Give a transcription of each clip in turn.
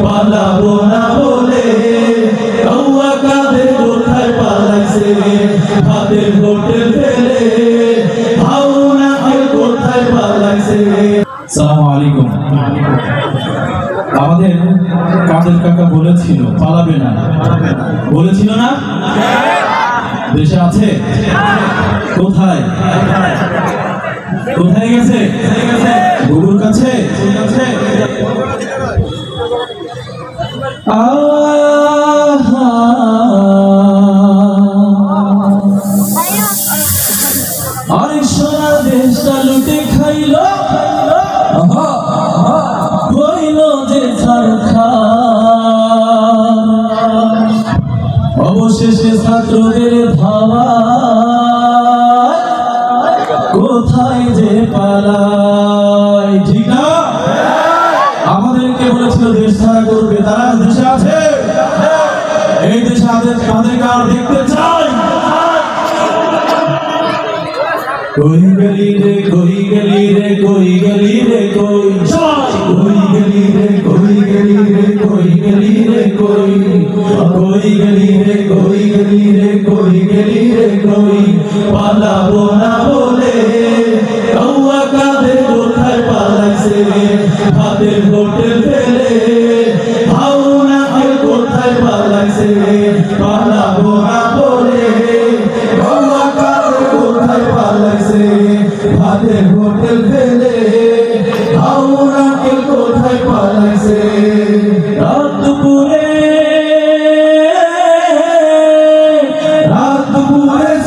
পালাবো না বলে কাউয়া কাদের কোথায় পালাইছে ভাতের হোটেল ফেলে ভাওনা কোথায় পালাইছে। আসসালামু আলাইকুম। আমাদের কাদের কাকা বলেছিল পালাবে না, বলেছিল না? দেশে আছে? কোথায় কোথায় গেছে? গুরুর কাছে। আরে সোনা দেশটা লুটে খাইল হইল যে ছারখার, অবশেষে ছাত্রদের ধাওয়া কোথায় যে পালায়। ঠিক না? আমাদেরকে বলেছিল দেশ ছাড়া করবে, তারা দেশে আছে? এই দেশে তাদেরকে আর দেখতে চাই। কই গলি রে কই গলি রে কই গলি রে কই কই গলি রে কই গলি রে কই গলি রে কই কই গলি রে কই গলি রে কই গলি রে কই পালাবো না বলে কাউয়া কাদের কোথায় পালাইছে ভাতের হোটেল ফেলে ভাওনা কোথায় পালাইছে পালাবো না বলে কাউয়া কাদের কোথায় পালাইছে ভাতের হোটেল ফেলে ভাওনা কোথায় পালাইছে। রাত দুপুরে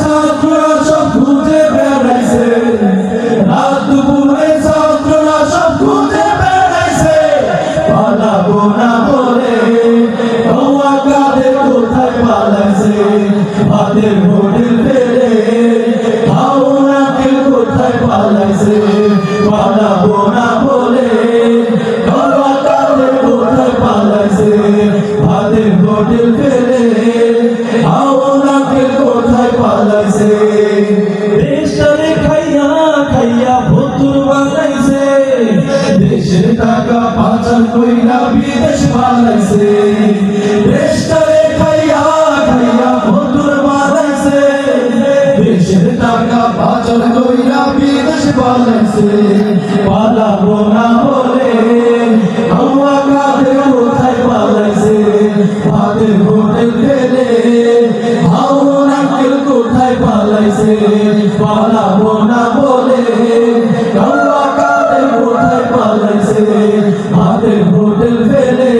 ছাত্ররা সব খুঁজে বেড়াইছে, রাত দুপুরে ছাত্ররা সব খুঁজে বেড়াইছে পালাবো না বলে কাউয়া কাদের কোথায় পালাইছে ভাতের হোটেল ফেলে ভাওনা কোথায় পালাইছে পালাবো না বলে কাউয়া কাদের কোথায় পালাইছে ভাতের হোটেল ফেলে ভাওনা কোথায় পালাইছে। দেশটারে খাইয়া খাইয়া ভতুর বানাইছে, দেশের টাকা পাচার কইরা বিদেশ পালাইছে। দেশটারে খাইয়া খাইয়া ভতুর বানাইছে, দেশের টাকা পাচার কইরা বিদেশ পালাইছে পালাবো না বলে কাউয়া কাদের কোথায় পালাইছে ভাতের হোটেল ফেলে ভাওনা কোথায় পালাইছে পালাবো না বলে কাউয়া কাদের কোথায় পালাইছে ভাতের হোটেল ফেলে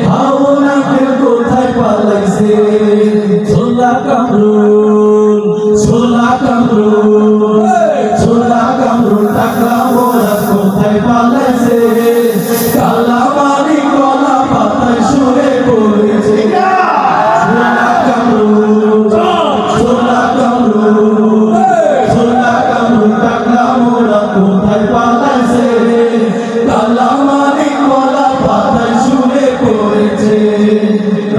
ভাওনা কোথায় পালাইছে। ছোলা কামরুল ছোলা কামরুল ছোলা কামরুল টাকা মোরা কোথায় পালাইছে কালা মানি কলা পাতায় শুয়ে পড়েছে। ছোলা কামরুল ছোলা কামরুল ছোলা কামরুল টাকা মোরা কোথায় পালাইছে কালা মানি কলা পাতায় শুয়ে পড়েছে।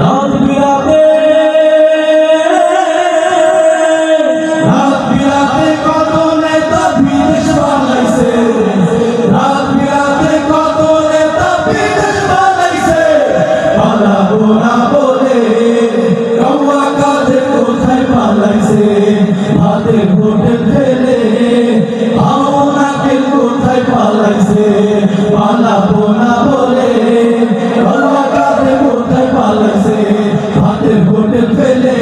রাত বিরাতে কত নেতা বিদেশ পালাইছে, রাত বিরাতে কত নেতা বিদেশ পালাইছে পালাবো না বলে কাউয়া কাদের কোথায় পালাইছে ভাতের হোটেল ফেলে ভাওনা কোথায় পালাইছে পালাবো না বলে কাউয়া কাদের কোথায় পালাইছে ভাতের হোটেল ফেলে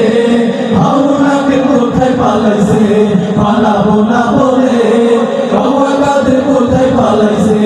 ভাওনা কোথায় পালাইছে পালাবো না বলে কাউয়া কাদের কোথায় পালাইছে